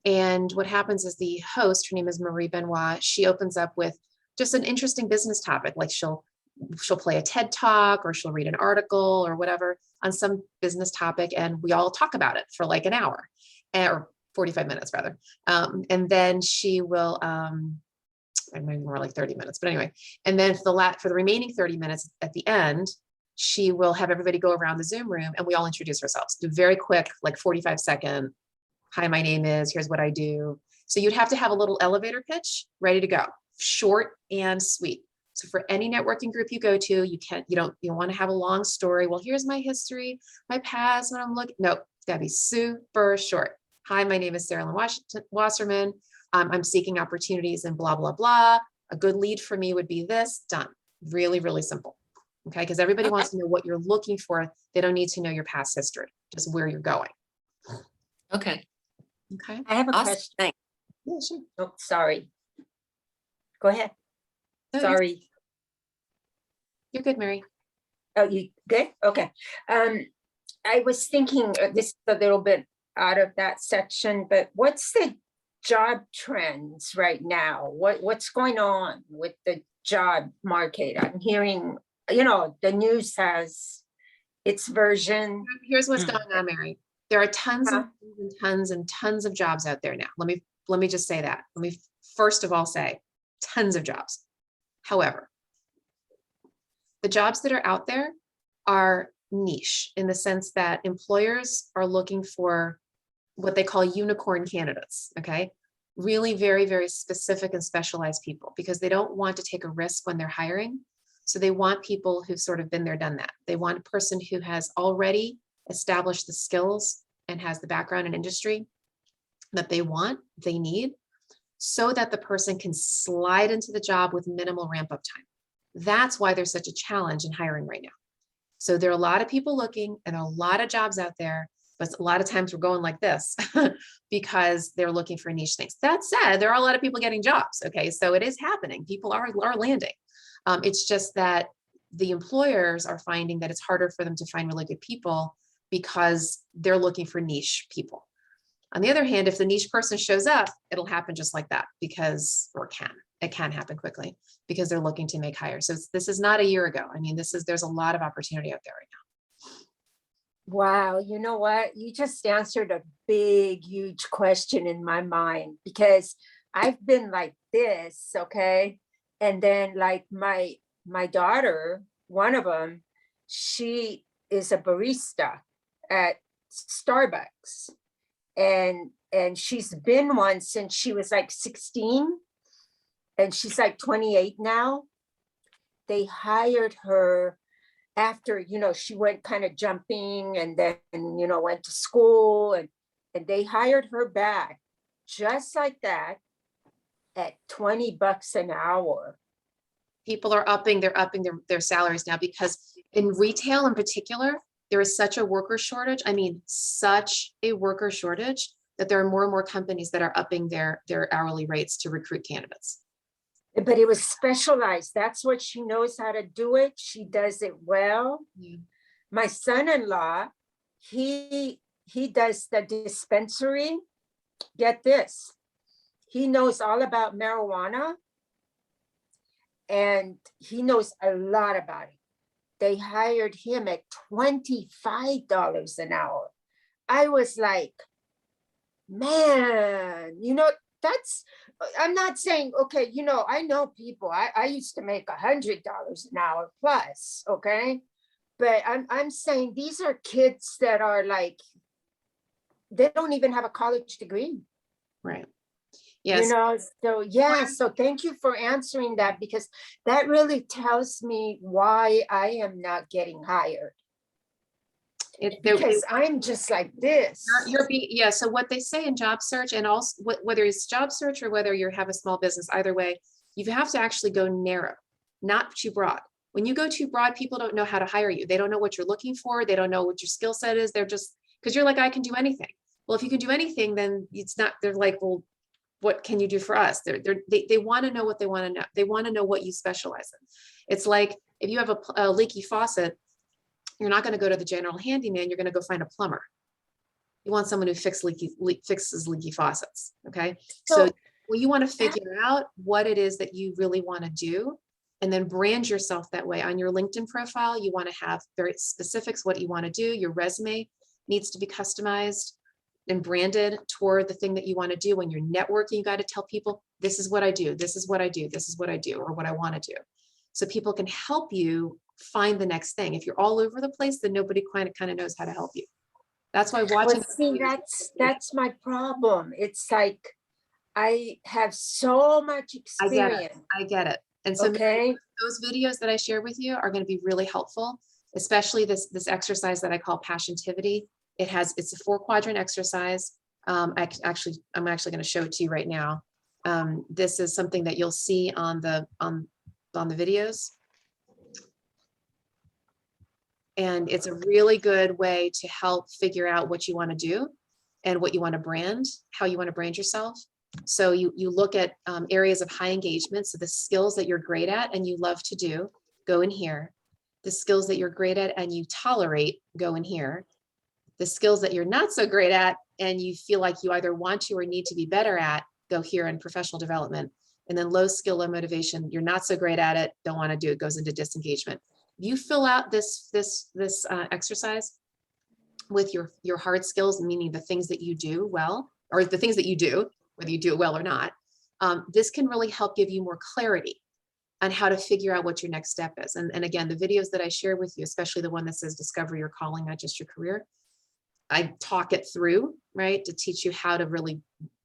[SPEAKER 1] And what happens is the host, her name is Marie Benoit, she opens up with just an interesting business topic. Like she'll play a TED talk or she'll read an article or whatever on some business topic. And we all talk about it for like an hour or 45 minutes rather. And then she will, maybe more like 30 minutes, but anyway. And then for the remaining 30 minutes at the end, she will have everybody go around the Zoom room and we all introduce ourselves. Do very quick, like 45-second, hi, my name is, here's what I do. So you'd have to have a little elevator pitch ready to go, short and sweet. So for any networking group you go to, you don't want to have a long story. Well, here's my history, my past, when I'm looking. Nope, it's gotta be super short. Hi, my name is Sarah Lynn Wasserman. I'm seeking opportunities and blah, blah, blah. A good lead for me would be this, done. Really, really simple. Okay, because everybody wants to know what you're looking for. They don't need to know your past history, just where you're going.
[SPEAKER 3] Okay.
[SPEAKER 1] Okay.
[SPEAKER 8] I have a
[SPEAKER 3] Awesome.
[SPEAKER 8] question.
[SPEAKER 3] Thanks.
[SPEAKER 1] Yeah, sure.
[SPEAKER 8] Oh, sorry. Go ahead.
[SPEAKER 1] No, you're-
[SPEAKER 8] Sorry.
[SPEAKER 1] You're good, Mary.
[SPEAKER 8] Oh, you good? Okay. I was thinking this is a little bit out of that section, but what's the job trends right now? What's going on with the job market? I'm hearing, the news has its version.
[SPEAKER 1] Here's what's going on, Mary. There are tons
[SPEAKER 8] Huh?
[SPEAKER 1] and tons and tons of jobs out there now. Let me just say that. Let me first of all say tons of jobs. However, the jobs that are out there are niche in the sense that employers are looking for what they call unicorn candidates, okay? Really very, very specific and specialized people because they don't want to take a risk when they're hiring. So they want people who've sort of been there, done that. They want a person who has already established the skills and has the background in industry that they need, so that the person can slide into the job with minimal ramp up time. That's why there's such a challenge in hiring right now. So there are a lot of people looking and a lot of jobs out there, but a lot of times we're going like this because they're looking for niche things. That said, there are a lot of people getting jobs. Okay, so it is happening. People are landing. It's just that the employers are finding that it's harder for them to find really good people because they're looking for niche people. On the other hand, if the niche person shows up, it'll happen just like that it can happen quickly because they're looking to make hires. So this is not a year ago. I mean, there's a lot of opportunity out there right now.
[SPEAKER 8] Wow, you know what? You just answered a big, huge question in my mind because I've been like this, okay? And then like my daughter, one of them, she is a barista at Starbucks. And she's been one since she was like 16 and she's like 28 now. They hired her after, you know, she went kind of jumping and then, you know, went to school and they hired her back just like that at $20 an hour.
[SPEAKER 1] People are upping, they're upping their salaries now because in retail in particular, there is such a worker shortage. I mean, such a worker shortage that there are more and more companies that are upping their hourly rates to recruit candidates.
[SPEAKER 8] But it was specialized. That's what she knows how to do it. She does it well.
[SPEAKER 1] Yeah.
[SPEAKER 8] My son-in-law, he does the dispensary. Get this. He knows all about marijuana and he knows a lot about it. They hired him at $25 an hour. I was like, man, you know, that's, I'm not saying, okay, you know, I know people, I used to make $100 an hour plus, okay? But I'm saying these are kids that are like, they don't even have a college degree.
[SPEAKER 1] Right.
[SPEAKER 8] You
[SPEAKER 1] Yes.
[SPEAKER 8] know, so yeah, so thank you for answering that because that really tells me why I am not getting hired. Because I'm just like this.
[SPEAKER 1] Yeah. So what they say in job search, and also whether it's job search or whether you have a small business, either way, you have to actually go narrow, not too broad. When you go too broad, people don't know how to hire you. They don't know what you're looking for. They don't know what your skill set is. They're just, because you're like, I can do anything. Well, if you can do anything, then it's not, they're like, well, what can you do for us? They want to know what they want to know. They want to know what you specialize in. It's like, if you have a leaky faucet, you're not going to go to the general handyman. You're going to go find a plumber. You want someone who fixes leaky faucets. Okay. So well, you want to figure out what it is that you really want to do and then brand yourself that way. On your LinkedIn profile, you want to have very specifics, what you want to do. Your resume needs to be customized and branded toward the thing that you want to do. When you're networking, you got to tell people, this is what I do. This is what I do. This is what I do, or what I want to do. So people can help you find the next thing. If you're all over the place, then nobody kind of knows how to help you. That's why watching.
[SPEAKER 8] Well, see, that's my problem. It's like, I have so much experience.
[SPEAKER 1] I get it. And so
[SPEAKER 8] okay,
[SPEAKER 1] those videos that I share with you are going to be really helpful, especially this exercise that I call Passiontivity. It's a 4-quadrant exercise. I'm actually going to show it to you right now. This is something that you'll see on the videos. And it's a really good way to help figure out what you want to do and what you want to brand, how you want to brand yourself. So you look at areas of high engagement. So the skills that you're great at and you love to do, go in here. The skills that you're great at and you tolerate, go in here. The skills that you're not so great at and you feel like you either want to or need to be better at, go here in professional development. And then low skill, low motivation, you're not so great at it, don't want to do it, goes into disengagement. You fill out this exercise with your hard skills, meaning the things that you do well, or the things that you do, whether you do it well or not. This can really help give you more clarity on how to figure out what your next step is. And again, the videos that I share with you, especially the one that says discover your calling, not just your career, I talk it through, right, to teach you how to really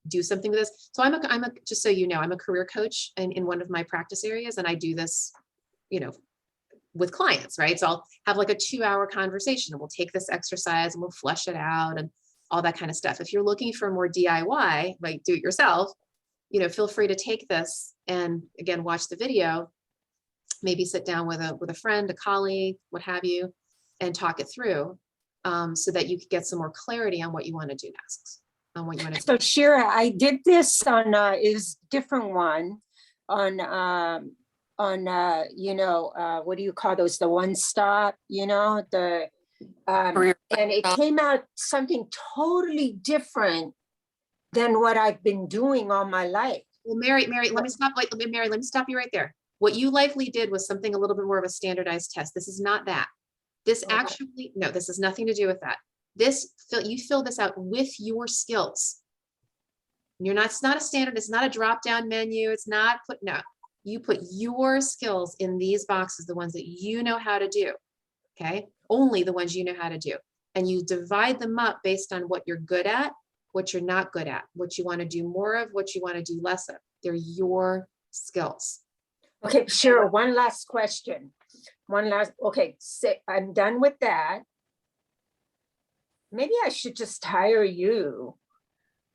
[SPEAKER 1] do something with this. So I'm a just so you know, I'm a career coach in one of my practice areas, and I do this, you know, with clients, right? So I'll have like a 2-hour conversation and we'll take this exercise and we'll flesh it out and all that kind of stuff. If you're looking for more DIY, like do it yourself, you know, feel free to take this and again, watch the video, maybe sit down with a friend, a colleague, what have you, and talk it through so that you could get some more clarity on what you want to do next. On what you want to
[SPEAKER 8] so Shira, I did this on is different one on you know, what do you call those, the one stop, you know, the and it came out something totally different than what I've been doing all my life.
[SPEAKER 1] Well, Mary, let me stop. Mary, let me stop you right there. What you likely did was something a little bit more of a standardized test. This is not that. This actually, no, this has nothing to do with that. You fill this out with your skills. It's not a standard, it's not a drop-down menu. It's not you put your skills in these boxes, the ones that you know how to do. Okay. Only the ones you know how to do. And you divide them up based on what you're good at, what you're not good at, what you want to do more of, what you want to do less of. They're your skills.
[SPEAKER 8] Okay, Shira, one last question. one last, okay, say, I'm done with that. Maybe I should just hire you.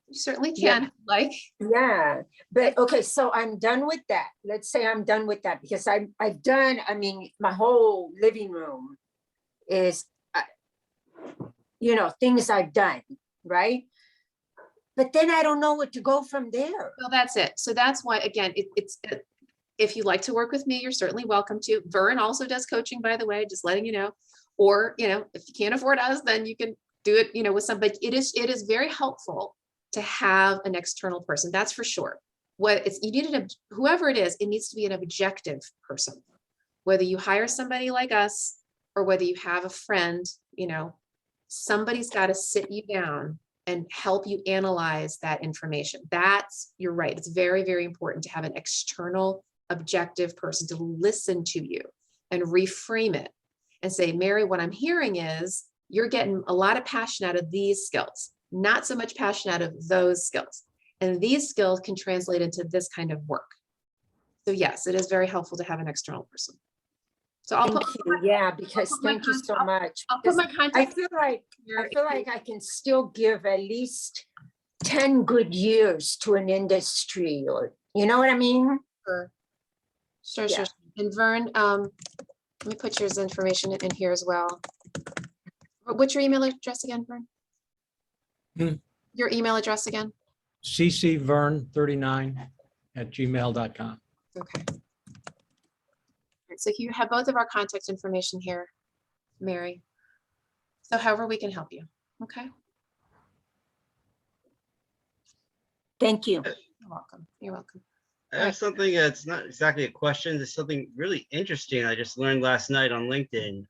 [SPEAKER 1] You certainly
[SPEAKER 8] Yeah.
[SPEAKER 1] can, like,
[SPEAKER 8] Yeah, but okay, so I'm done with that. Let's say I'm done with that because I've done, I mean, my whole living room is, you know, things I've done, right? But then I don't know where to go from there.
[SPEAKER 1] well, that's it. So that's why, again, if you like to work with me, you're certainly welcome to. Vern also does coaching, by the way, just letting you know. Or, you know, if you can't afford us, then you can do it, you know, with somebody. It is very helpful to have an external person, that's for sure. What it's, you need whoever it is, it needs to be an objective person. Whether you hire somebody like us or whether you have a friend, you know, somebody's got to sit you down and help you analyze that information. You're right. It's very, very important to have an external objective person to listen to you and reframe it and say, Mary, what I'm hearing is you're getting a lot of passion out of these skills, not so much passion out of those skills. And these skills can translate into this kind of work. So yes, it is very helpful to have an external person. So I'll
[SPEAKER 8] Thank
[SPEAKER 1] put,
[SPEAKER 8] you, yeah, because
[SPEAKER 1] put my
[SPEAKER 8] thank you so
[SPEAKER 1] contact-
[SPEAKER 8] much.
[SPEAKER 1] I'll put my
[SPEAKER 8] because
[SPEAKER 1] contact.
[SPEAKER 8] I feel like I can still give at least 10 good years to an industry, or, you know what I mean?
[SPEAKER 1] Sure. Sure,
[SPEAKER 8] Yeah.
[SPEAKER 1] sure. And Vern, let me put yours information in here as well. What's your email address again, Vern?
[SPEAKER 2] Hmm.
[SPEAKER 1] Your email address again?
[SPEAKER 2] ccvern39@gmail.com.
[SPEAKER 1] Okay. All right, so you have both of our contact information here, Mary. So however we can help you, okay?
[SPEAKER 8] Thank you.
[SPEAKER 1] You're welcome, you're welcome.
[SPEAKER 4] I have something that's not exactly a question. It's something really interesting I just learned last night on LinkedIn.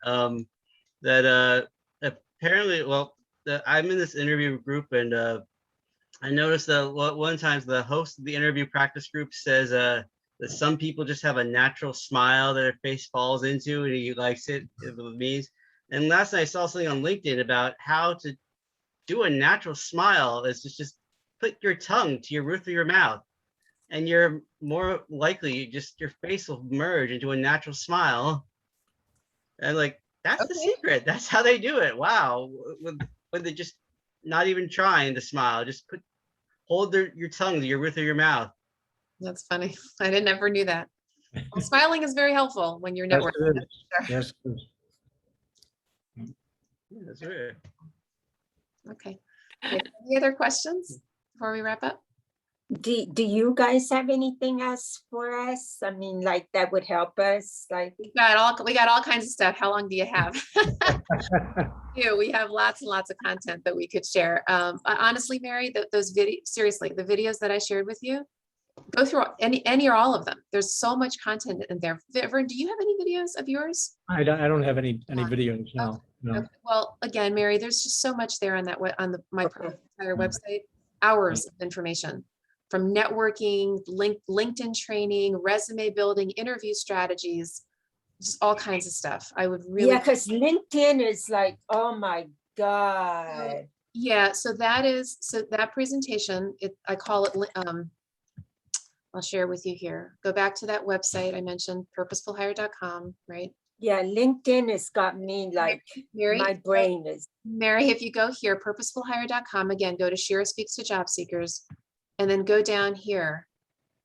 [SPEAKER 4] That apparently, well, I'm in this interview group, and I noticed that one time the host of the interview practice group says that some people just have a natural smile that their face falls into, and he likes it with me. And last night I saw something on LinkedIn about how to do a natural smile. It's just put your tongue to your roof of your mouth, and you're more likely, just your face will merge into a natural smile. And like, that's the
[SPEAKER 1] Okay.
[SPEAKER 4] secret. That's how they do it. Wow. When they just not even trying to smile, just hold your tongue to your roof of your mouth.
[SPEAKER 1] That's funny. I never knew that. Well, smiling is very helpful when you're
[SPEAKER 2] Yes,
[SPEAKER 1] networking.
[SPEAKER 2] it is. Yes, it is.
[SPEAKER 4] Yeah, that's right.
[SPEAKER 1] Okay. Any other questions before we wrap up?
[SPEAKER 8] Do you guys have anything else for us? I mean, like that would help us, like,
[SPEAKER 1] We got all kinds of stuff. How long do you have? Yeah, we have lots and lots of content that we could share. Honestly, Mary, those videos, seriously, the videos that I shared with you, go through any or all of them. There's so much content in there. Vern, do you have any videos of yours?
[SPEAKER 2] I don't have any videos, no.
[SPEAKER 1] Okay. Well, again, Mary, there's just so much there on that my
[SPEAKER 8] Okay.
[SPEAKER 1] entire website. Hours of information from networking, LinkedIn training, resume building, interview strategies, just all kinds of stuff. I would really.
[SPEAKER 8] yeah, because LinkedIn is like, oh my God.
[SPEAKER 1] Yeah, so that presentation, I call it, I'll share with you here. Go back to that website I mentioned, purposefulhire.com, right?
[SPEAKER 8] Yeah, LinkedIn has got me like,
[SPEAKER 1] Mary,
[SPEAKER 8] my brain is,
[SPEAKER 1] Mary, if you go here, purposefulhire.com, again, go to Shira Speaks to Job Seekers, and then go down here.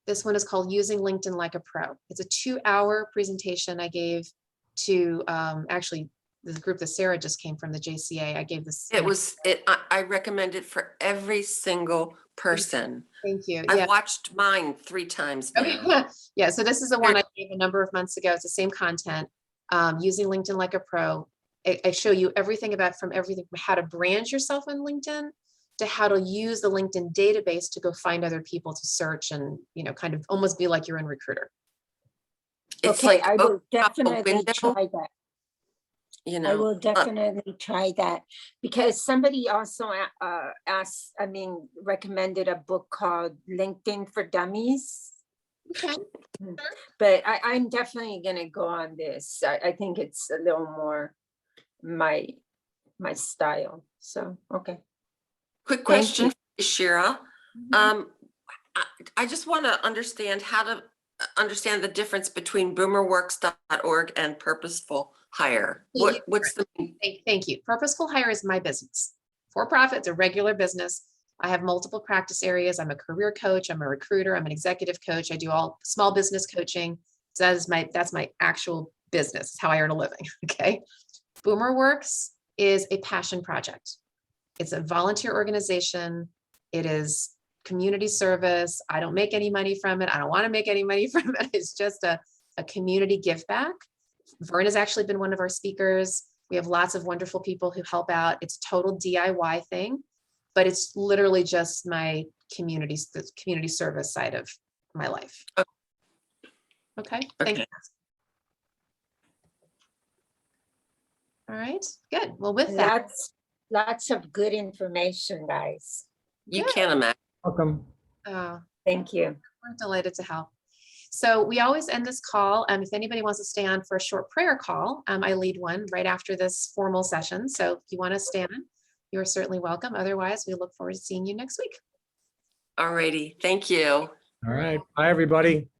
[SPEAKER 1] This one is called Using LinkedIn Like a Pro. It's a 2-hour presentation I gave to actually the group that Sarah just came from, the JCA. I gave this.
[SPEAKER 3] I recommend it for every single person.
[SPEAKER 1] Thank you.
[SPEAKER 3] I've
[SPEAKER 1] Yeah.
[SPEAKER 3] watched mine 3 times
[SPEAKER 1] Okay.
[SPEAKER 3] now.
[SPEAKER 1] Yeah, so this is the one I gave a number of months ago. It's the same content. Using LinkedIn Like a Pro. I show you everything from everything from how to brand yourself on LinkedIn to how to use the LinkedIn database to go find other people to search and, you know, kind of almost be like your own recruiter.
[SPEAKER 3] It's
[SPEAKER 8] okay,
[SPEAKER 3] like
[SPEAKER 8] I will
[SPEAKER 3] opening up a
[SPEAKER 8] definitely
[SPEAKER 3] window,
[SPEAKER 8] try that.
[SPEAKER 3] you
[SPEAKER 8] I
[SPEAKER 3] know.
[SPEAKER 8] will definitely try that because somebody also asked, I mean, recommended a book called LinkedIn for Dummies.
[SPEAKER 1] Okay.
[SPEAKER 8] But I'm definitely gonna go on this. I think it's a little more my style. So, okay.
[SPEAKER 3] Quick
[SPEAKER 8] Thank
[SPEAKER 3] question,
[SPEAKER 8] you.
[SPEAKER 3] for you, Shira.
[SPEAKER 1] Mhm.
[SPEAKER 3] I just want to understand how to understand the difference between boomerworks.org and Purposeful Hire. What's the
[SPEAKER 1] Thank you. Purposeful Hire is my business. For profit, it's a regular business. I have multiple practice areas. I'm a career coach. I'm a recruiter. I'm an executive coach. I do all small business coaching. So that's my actual business. It's how I earn a living. Okay. Boomerworks is a passion project. It's a volunteer organization. It is community service. I don't make any money from it. I don't want to make any money from it. It's just a community give back. Vern has actually been one of our speakers. We have lots of wonderful people who help out. It's a total DIY thing, but it's literally just my community service side of my life. Okay. Thanks.
[SPEAKER 3] Okay.
[SPEAKER 1] All right, good. Well, with that,
[SPEAKER 8] Lots of good information, guys.
[SPEAKER 3] You
[SPEAKER 1] Good.
[SPEAKER 3] can't imagine.
[SPEAKER 2] Welcome.
[SPEAKER 8] Thank you.
[SPEAKER 1] we're delighted to help. So we always end this call. If anybody wants to stay on for a short prayer call, I lead one right after this formal session. So if you want to stay on, you are certainly welcome. Otherwise, we look forward to seeing you next week.
[SPEAKER 3] All righty. Thank you.
[SPEAKER 2] All right. Bye, everybody.